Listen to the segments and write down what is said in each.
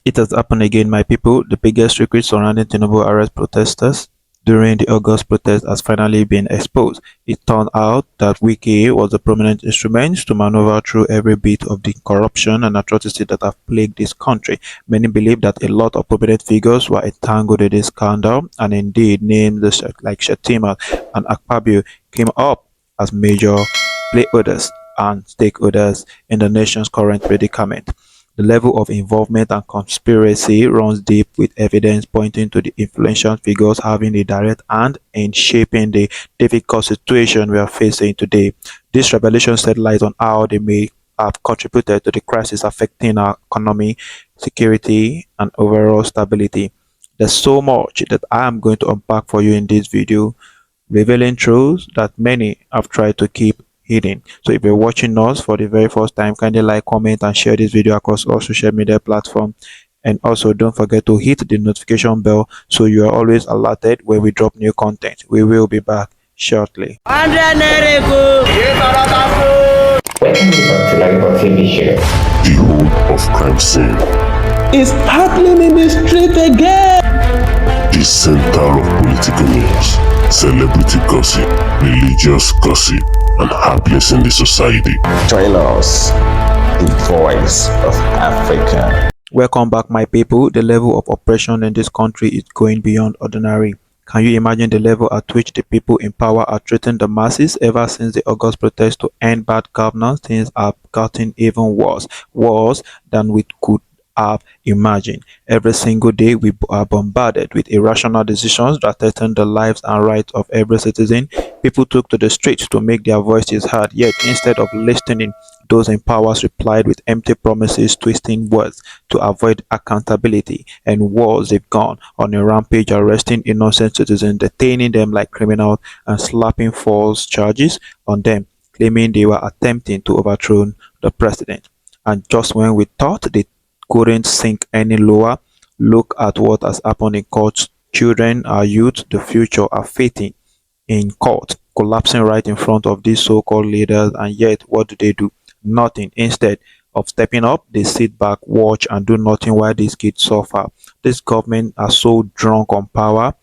It has happened again, my people. The biggest secret surrounding Tinubu arrest protesters during the August protest has finally been exposed. It turned out that WIKE was a prominent instrument to maneuver through every bit of the corruption and atrocity that have plagued this country. Many believe that a lot of prominent figures were entangled in this scandal, and indeed names like Shetima and Akpabio came up as major playholders and stakeholders in the nation's current predicament. The level of involvement and conspiracy runs deep, with evidence pointing to the influential figures having a direct hand in shaping the difficult situation we are facing today. This revelation shed light on how they may have contributed to the crisis affecting our economy, security, and overall stability. There's so much that I am going to unpack for you in this video, revealing truths that many have tried to keep hidden. So if you're watching us for the very first time, kindly like, comment, and share this video across all social media platforms. And also don't forget to hit the notification bell so you are always alerted when we drop new content. We will be back shortly. Welcome to TV show. The whole of crime scene is happening in the street again. The center of political news, celebrity gossip, religious gossip, and happenings in the society. Join us, the voice of Africa. Welcome back, my people. The level of oppression in this country is going beyond ordinary. Can you imagine the level at which the people in power are treating the masses? Ever since the August protest to end bad governance, things have gotten even worse than we could have imagined. Every single day we are bombarded with irrational decisions that threaten the lives and rights of every citizen. People took to the streets to make their voices heard, yet instead of listening, those in power replied with empty promises, twisting words to avoid accountability, and wars they've gone on a rampage, arresting innocent citizens, detaining them like criminals, and slapping false charges on them, claiming they were attempting to overthrow the president. And just when we thought they couldn't sink any lower, look at what has happened in courts. Children, our youth, the future are fighting in court, collapsing right in front of these so-called leaders, and yet what do? Nothing. Instead of stepping up, they sit back, watch, and do nothing while these kids suffer. This government are so drunk on power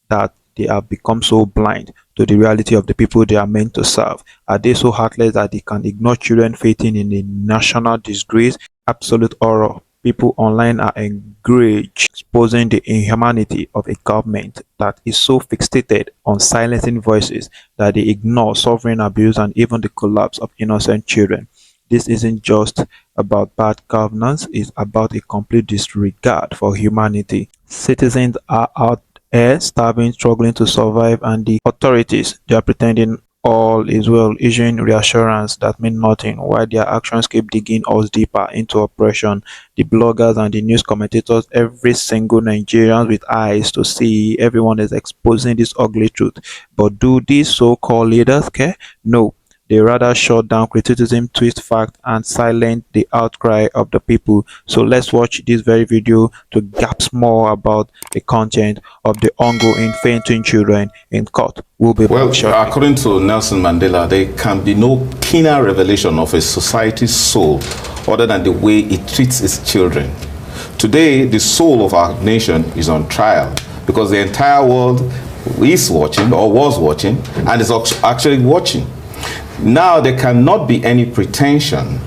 that they have become so blind to the reality of the people they are meant to serve. Are they so heartless that they can ignore children fainting in a national disgrace? Absolute horror. People online are enraged, exposing the inhumanity of a government that is so fixated on silencing voices that they ignore sovereign abuse and even the collapse of innocent children. This isn't just about bad governance, it's about a complete disregard for humanity. Citizens are out here starving, struggling to survive, and the authorities, they are pretending all is well, issuing reassurance that mean nothing, while their actions keep digging us deeper into oppression. The bloggers and the news commentators, every single Nigerian with eyes to see, everyone is exposing this ugly truth. But do these so-called leaders care? No. They rather shut down criticism, twist facts, and silence the outcry of the people. So let's watch this very video to grasp more about the content of the ongoing fainting children in court. We'll be back shortly. According to Nelson Mandela, there can be no keener revelation of a society's soul other than the way it treats its children. Today, the soul of our nation is on trial because the entire world is watching or was watching and is actually watching. Now there cannot be any pretension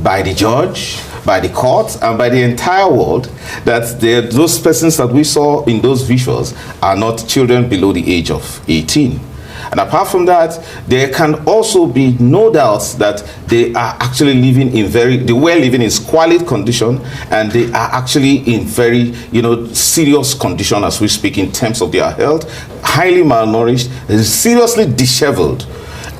by the judge, by the court, and by the entire world that those persons that we saw in those visuals are not children below the age of 18. And apart from that, there can also be no doubts that they are actually living in they were living in squalid condition, and they are actually in very, serious condition as we speak in terms of their health, highly malnourished, seriously disheveled.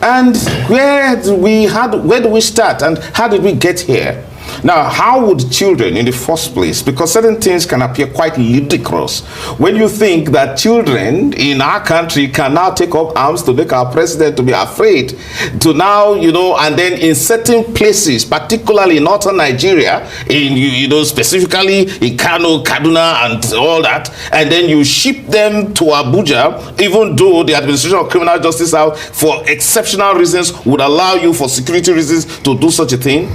And where do we start, and how did we get here? Now, how would children in the first place, because certain things can appear quite ludicrous when you think that children in our country can now take up arms to make our president to be afraid to now, and then in certain places, particularly in northern Nigeria, specifically in Kano, Kaduna, and all that, and then you ship them to Abuja, even though the Administration of Criminal Justice out for exceptional reasons would allow you for security reasons to do such a thing.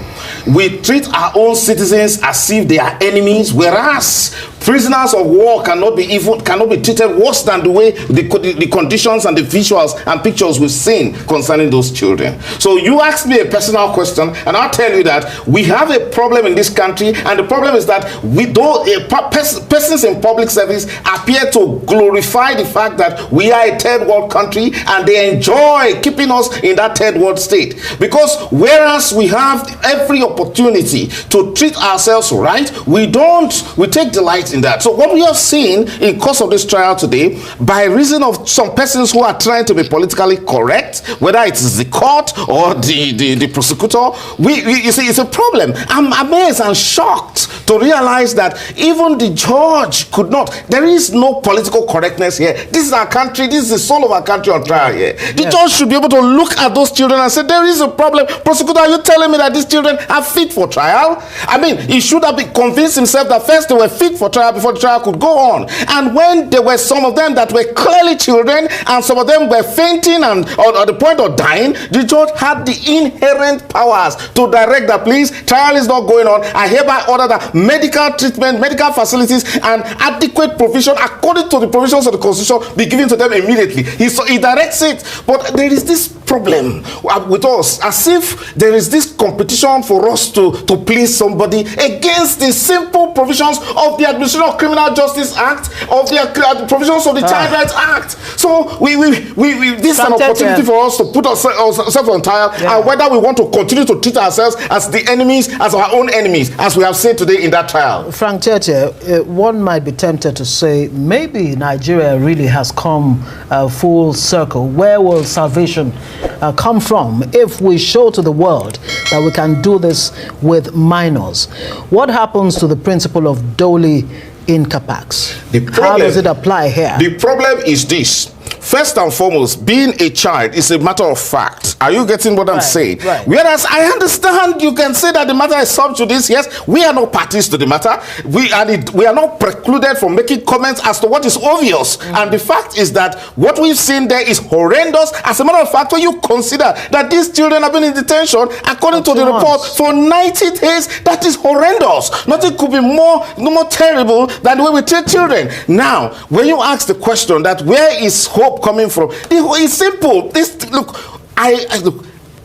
We treat our own citizens as if they are enemies, whereas prisoners of war cannot be treated worse than the way the conditions and the visuals and pictures we've seen concerning those children. So you asked me a personal question, and I'll tell you that we have a problem in this country, and the problem is that persons in public service appear to glorify the fact that we are a third world country, and they enjoy keeping us in that third world state. Because whereas we have every opportunity to treat ourselves right, we take delight in that. So what we have seen in course of this trial today, by reason of some persons who are trying to be politically correct, whether it is the court or the prosecutor, you see, it's a problem. I'm amazed and shocked to realize that even the judge could not. There is no political correctness here. This is our country. This is the soul of our country on trial here. The judge should be able to look at those children and say, there is a problem. Prosecutor, are you telling me that these children are fit for trial? I mean, he should have been convinced himself that first they were fit for trial before the trial could go on. And when there were some of them that were clearly children and some of them were fainting and at the point of dying, the judge had the inherent powers to direct that, please, trial is not going on. I hereby order that medical treatment, medical facilities, and adequate provision according to the provisions of the Constitution be given to them immediately. He directs it. But there is this problem with us, as if there is this competition for us to please somebody against the simple provisions of the Administration of Criminal Justice Act, of the provisions of the Child Rights Act. So this is an opportunity for us to put ourselves on trial, and whether we want to continue to treat ourselves as the enemies, as our own enemies, as we have said today in that trial. Frank Cheche, one might be tempted to say maybe Nigeria really has come full circle. Where will salvation come from if we show to the world that we can do this with minors? What happens to the principle of doli in capax? How does it apply here? The problem is this. First and foremost, being a child is a matter of fact. Are you getting what I'm saying? Right. Whereas I understand you can say that the matter is sub judice. Yes, we are not parties to the matter. We are not precluded from making comments as to what is obvious. And the fact is that what we've seen there is horrendous. As a matter of fact, when you consider that these children have been in detention, according to the report, for 90 days, that is horrendous. Nothing could be more terrible than the way we treat children. Now, when you ask the question that where is hope coming from, it's simple.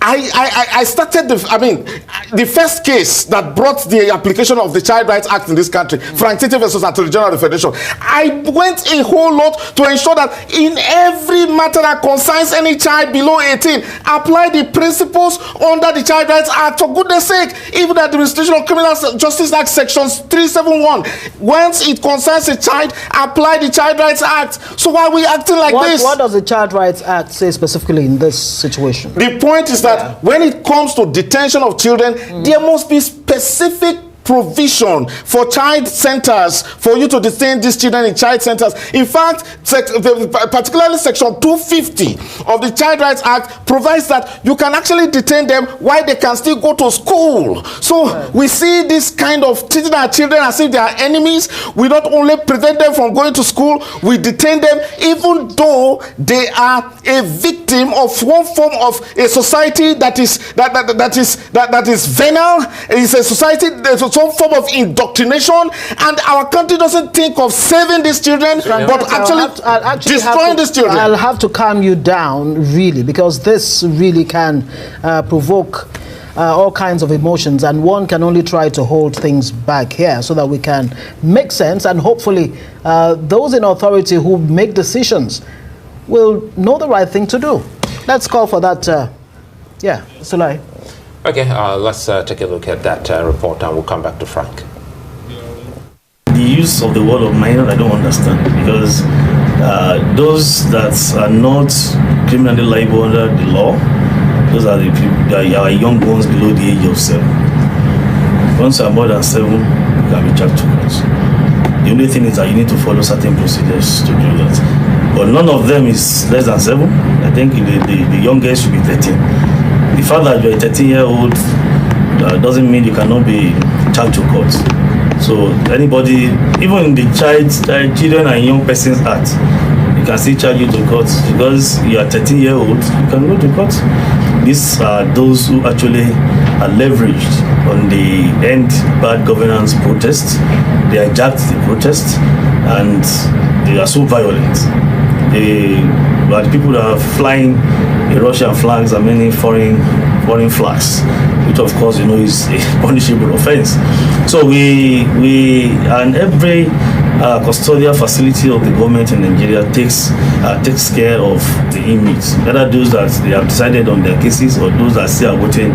I started the first case that brought the application of the Child Rights Act in this country, Frank Tete versus Attorney General of the Federation. I went a whole lot to ensure that in every matter that concerns any child below 18, apply the principles under the Child Rights Act. For goodness sake, even the Administration of Criminal Justice Act sections 371, once it concerns a child, apply the Child Rights Act. So why are we acting like this? What does the Child Rights Act say specifically in this situation? The point is that when it comes to detention of children, there must be specific provision for child centers, for you to detain these children in child centers. In fact, particularly section 250 of the Child Rights Act provides that you can actually detain them while they can still go to school. So we see this kind of treating our children as if they are enemies. We not only prevent them from going to school, we detain them even though they are a victim of one form of a society that is venal. It's a society that some form of indoctrination, and our country doesn't think of saving these children, but actually destroying these children. I'll have to calm you down, really, because this really can provoke all kinds of emotions, and one can only try to hold things back here so that we can make sense, and hopefully those in authority who make decisions will know the right thing to do. Let's call for that. Sulai. Okay, let's take a look at that report, and we'll come back to Frank. The use of the word of minor, I don't understand, because those that are not criminally liable under the law, those are the people that are young ones below the age of 7. Once you are more than 7, you can be charged to court. The only thing is that you need to follow certain procedures to do that. But none of them is less than 7. I think the youngest should be 13. The fact that you're a 13-year-old doesn't mean you cannot be charged to court. So anybody, even in the children and young persons act, you can still charge you to court because you are 13-year-old. You can go to court. These are those who actually leveraged on the end bad governance protests. They hijacked the protests, and they are so violent. The people that are flying the Russian flags and many foreign flags, which of course is a punishable offense. So we and every custodial facility of the government in Nigeria takes care of the inmates, whether those that they have decided on their cases or those that still are waiting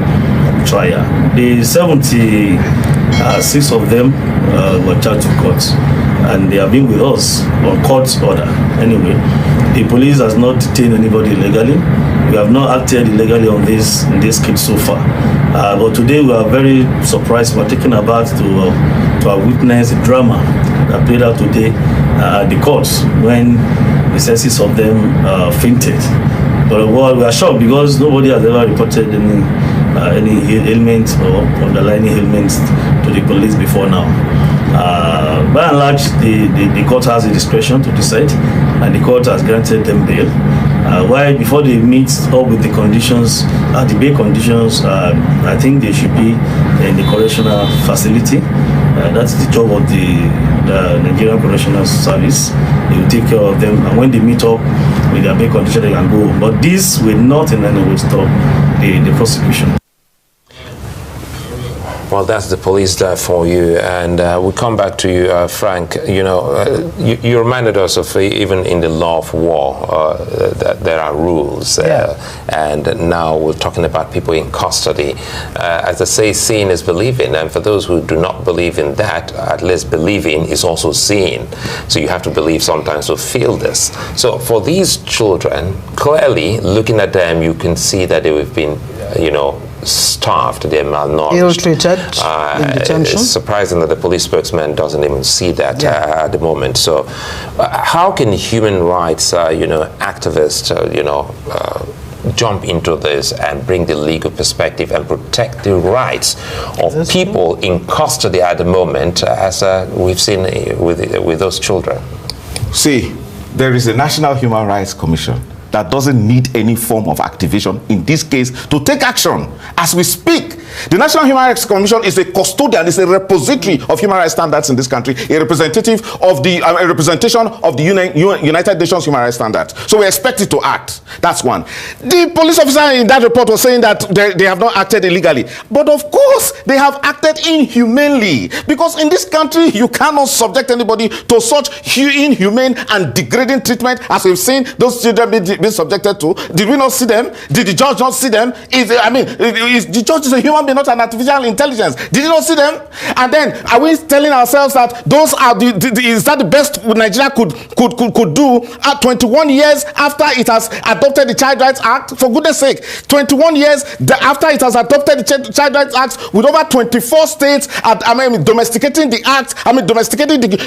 trial. The 76 of them were charged to court, and they have been with us on court order. Anyway, the police has not detained anybody illegally. We have not acted illegally on this case so far. But today we are very surprised. We're taken aback to witness the drama that played out today at the courts when the senses of them fainted. But we are shocked because nobody has ever reported any ailment or underlying ailments to the police before now. By and large, the court has the discretion to decide, and the court has granted them bail. Why before they meet up with the conditions, the bail conditions, I think they should be in the correctional facility. That's the job of the Nigerian Correctional Service. They will take care of them, and when they meet up with their bail condition, they can go. But this will not in any way stop the prosecution. Well, that's the police there for you, and we come back to you, Frank. You reminded us of even in the law of war that there are rules, and now we're talking about people in custody. As I say, seeing is believing, and for those who do not believe in that, at least believing is also seeing. So you have to believe sometimes to feel this. So for these children, clearly looking at them, you can see that they've been, starved, they're malnourished, ill-treated in detention. It's surprising that the police spokesman doesn't even see that at the moment. So how can human rights activists jump into this and bring the legal perspective and protect the rights of people in custody at the moment, as we've seen with those children? See, there is a National Human Rights Commission that doesn't need any form of activation, in this case, to take action. As we speak, the National Human Rights Commission is a custodian, is a repository of human rights standards in this country, a representation of the United Nations Human Rights Standards. So we expect it to act. That's one. The police officer in that report was saying that they have not acted illegally. But of course, they have acted inhumanely. Because in this country, you cannot subject anybody to such inhumane and degrading treatment as we've seen those children being subjected to. Did we not see them? Did the judge not see them? The judge is a human being, not an artificial intelligence. Did you not see them? And then are we telling ourselves that those are is that the best Nigeria could do at 21 years after it has adopted the Child Rights Act? For goodness sake, 21 years after it has adopted the Child Rights Act, with over 24 states domesticating the act, domesticating the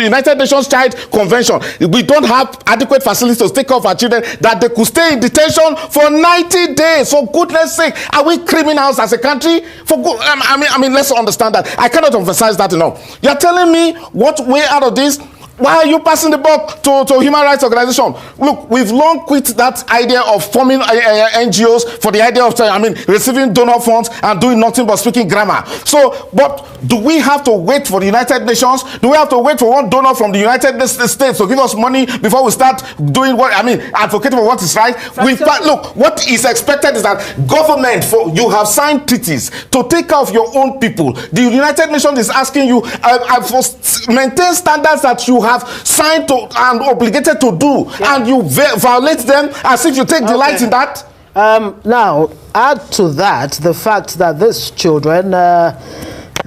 United Nations Child Convention. We don't have adequate facilities to take care of our children, that they could stay in detention for 90 days. For goodness sake, are we criminals as a country? Let's understand that. I cannot emphasize that enough. You're telling me what way out of this? Why are you passing the buck to human rights organization? Look, we've long quit that idea of forming NGOs for the idea of receiving donor funds and doing nothing but speaking grammar. So, but do we have to wait for the United Nations? Do we have to wait for one donor from the United States to give us money before we start doing advocating for what is right? Look, what is expected is that government, you have signed treaties to take care of your own people. The United Nations is asking you for maintain standards that you have signed to and obligated to do, and you violate them as if you take delight in that. Now, add to that the fact that these children,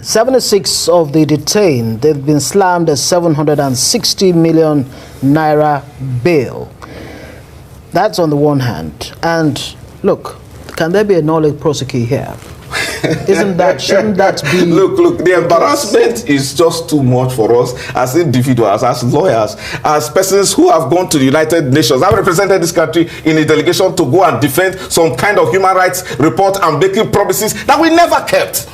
76 of the detained, they've been slammed a 760 million naira bail. That's on the one hand. And look, can there be a knowledge prosecute here? Shouldn't that be? Look, the embarrassment is just too much for us as individuals, as lawyers, as persons who have gone to the United Nations. I've represented this country in a delegation to go and defend some kind of human rights report and making promises that we never kept.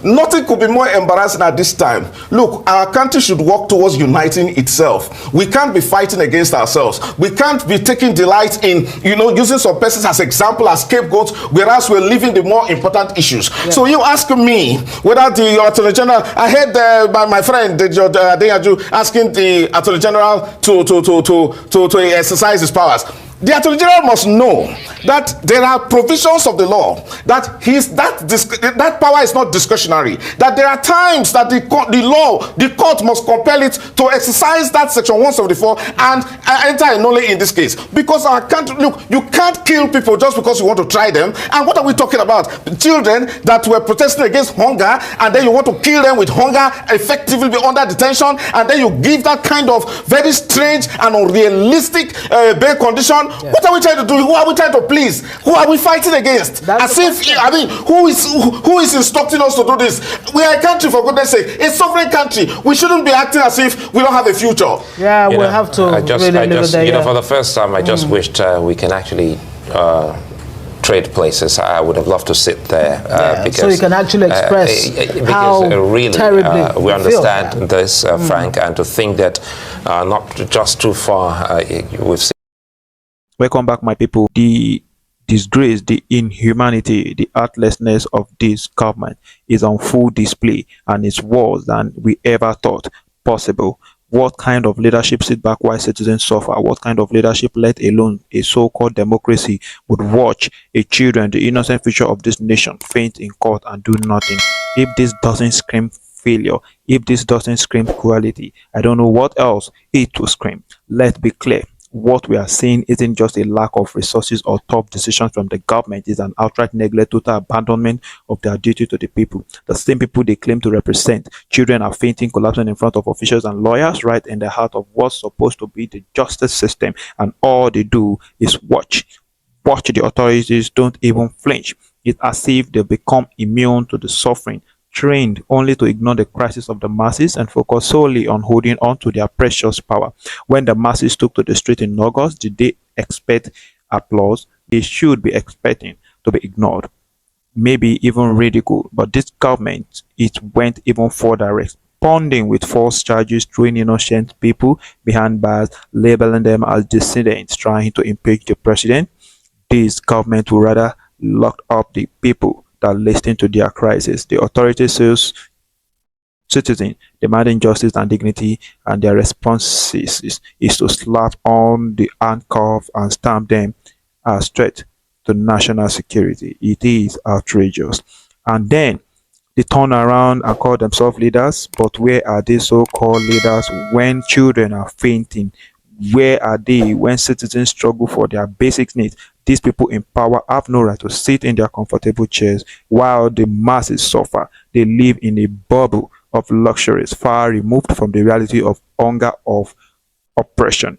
Nothing could be more embarrassing at this time. Look, our country should work towards uniting itself. We can't be fighting against ourselves. We can't be taking delight in, using some persons as example, as scapegoats, whereas we're leaving the more important issues issues. So you ask me whether the Attorney General, I heard by my friend Deyaju asking the Attorney General to exercise his powers. The Attorney General must know that there are provisions of the law that that power is not discretionary. That there are times that the court must compel it to exercise that section 174 and enter a nolle in this case. Because our country, look, you can't kill people just because you want to try them. And what are we talking about? Children that were protesting against hunger, and then you want to kill them with hunger, effectively be under detention, and then you give that kind of very strange and unrealistic bail condition. Yeah. What are we trying to do? Who are we trying to please? Who are we fighting against? As if, I mean, who is instructing us to do this? We are a country, for goodness sake, a sovereign country. We shouldn't be acting as if we don't have a future. Yeah, we'll have to. For the first time, I just wished we can actually trade places. I would have loved to sit there because so you can actually express how really terribly we understand this, Frank, and to think that not just too far we've seen. Welcome back, my people. The disgrace, the inhumanity, the heartlessness of this government is on full display, and it's worse than we ever thought possible. What kind of leadership sit back while citizens suffer? What kind of leadership, let alone a so-called democracy, would watch a children, the innocent future of this nation, faint in court and do nothing? If this doesn't scream failure, if this doesn't scream cruelty, I don't know what else it will scream. Let's be clear. What we are seeing isn't just a lack of resources or tough decisions from the government. It's an outright neglect, total abandonment of their duty to the people. The same people they claim to represent. Children are fainting, collapsing in front of officials and lawyers, right in the heart of what's supposed to be the justice system. And all they do is watch. Watch. The authorities don't even flinch. It's as if they become immune to the suffering, trained only to ignore the crisis of the masses and focus solely on holding on to their precious power. When the masses took to the street in August, did they expect applause? They should be expecting to be ignored, maybe even ridiculed. But this government, it went even further, responding with false charges, throwing innocent people behind bars, labeling them as dissidents, trying to impeach the president. This government would rather lock up the people that listen to their crisis. The authority says citizens demanding justice and dignity, and their response is to slap on the handcuff and stamp them as threat to national security. It is outrageous. And then they turn around and call themselves leaders. But where are these so-called leaders when children are fainting? Where are they when citizens struggle for their basic needs? These people in power have no right to sit in their comfortable chairs while the masses suffer. They live in a bubble of luxuries, far removed from the reality of hunger, of oppression,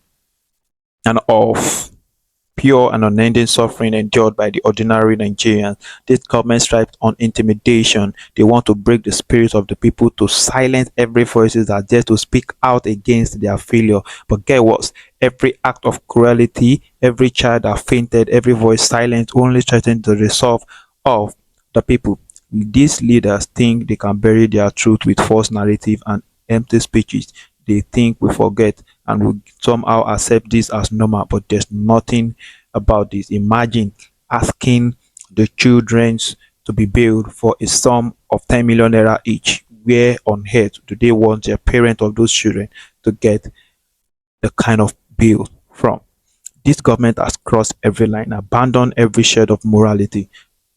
and of pure and unending suffering endured by the ordinary Nigerians. This government stripes on intimidation. They want to break the spirit of the people, to silence every voice that dares to speak out against their failure. But get what? Every act of cruelty, every child that fainted, every voice silenced, only threatens the resolve of the people. These leaders think they can bury their truth with false narrative and empty speeches. They think we forget and we somehow accept this as normal, but there's nothing about this. Imagine asking the children to be bailed for a sum of 10 million naira each. Where on earth do they want their parent of those children to get the kind of bail from? This government has crossed every line, abandoned every shred of morality.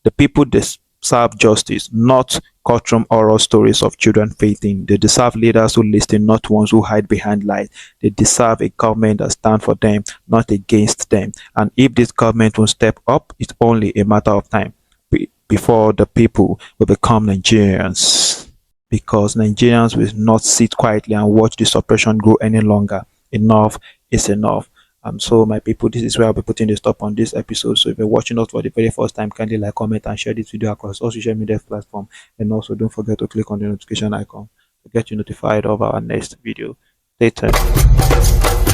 The people deserve justice, not courtroom oral stories of children fainting. They deserve leaders who listen, not ones who hide behind lies. They deserve a government that stands for them, not against them. And if this government won't step up, it's only a matter of time before the people will become Nigerians. Because Nigerians will not sit quietly and watch this oppression grow any longer. Enough is enough. So my people, this is where I'll be putting the stop on this episode. So if you're watching us for the very first time, kindly like, comment, and share this video across all social media platforms. And also don't forget to click on the notification icon to get you notified of our next video. Stay tuned.